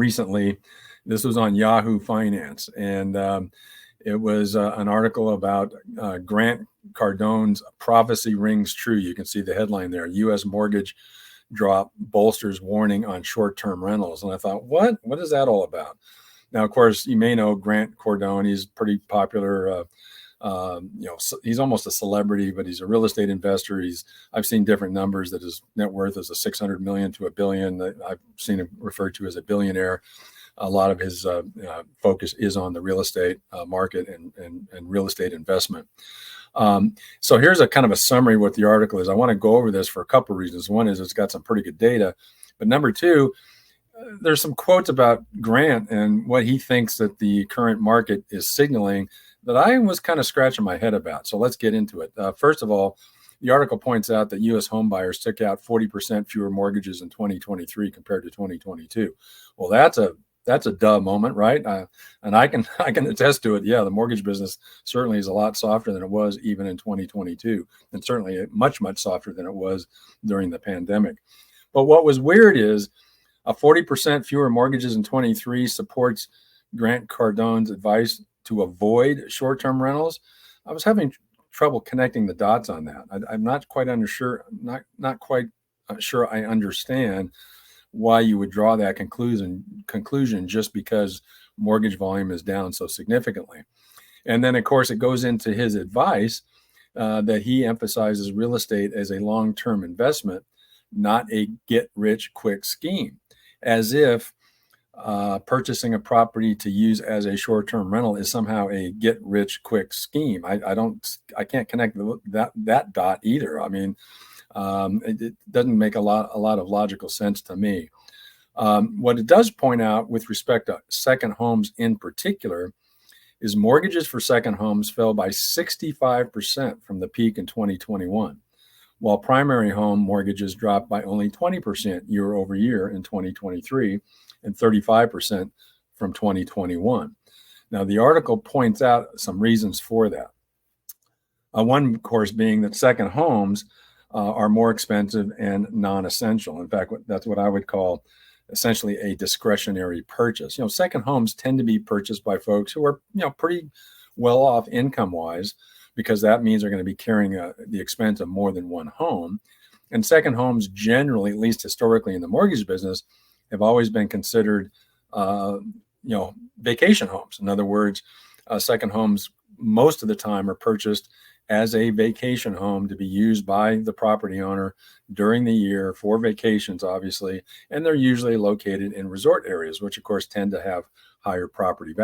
recently. This was on Yahoo Finance, and it was an article about Grant Cardone's prophecy rings true. You can see the headline there: U.S. mortgage drop bolsters warning on short-term rentals. And I thought, what is that all about? Now, of course, you may know Grant Cardone. He's pretty popular. He's almost a celebrity, but he's a real estate investor. I've seen different numbers that his net worth is a 600 million to a billion. I've seen him referred to as a billionaire. A lot of his focus is on the real estate market and real estate investment. So here's a kind of a summary of what the article is. I want to go over this for a couple of reasons. One is it's got some pretty good data, but number two, there's some quotes about Grant and what he thinks that the current market is signaling that I was kind of scratching my head about. So let's get into it. First of all, the article points out that U.S. home buyers took out 40% fewer mortgages in 2023 compared to 2022. Well, that's a duh moment, right? And I can attest to it. Yeah, the mortgage business certainly is a lot softer than it was even in 2022, and certainly much softer than it was during the pandemic. But what was weird is a 40% fewer mortgages in 23 supports Grant Cardone's advice to avoid short-term rentals. I was having trouble connecting the dots on that. I'm not quite sure I understand why you would draw that conclusion just because mortgage volume is down so significantly. And then, of course, it goes into his advice that he emphasizes real estate as a long-term investment, not a get-rich-quick scheme, as if purchasing a property to use as a short-term rental is somehow a get-rich-quick scheme. I can't connect that dot either. I mean, it doesn't make a lot of logical sense to me. What it does point out with respect to second homes in particular is mortgages for second homes fell by 65% from the peak in 2021, while primary home mortgages dropped by only 20% year over year in 2023 and 35% from 2021. Now, the article points out some reasons for that. One, of course, being that second homes are more expensive and non-essential. In fact, that's what I would call essentially a discretionary purchase. Second homes tend to be purchased by folks who are, pretty well off income-wise, because that means they're going to be carrying the expense of more than one home. And second homes generally, at least historically in the mortgage business, have always been considered, vacation homes. In other words, second homes most of the time are purchased as a vacation home to be used by the property owner during the year for vacations, obviously, and they're usually located in resort areas, which of course tend to have higher property values.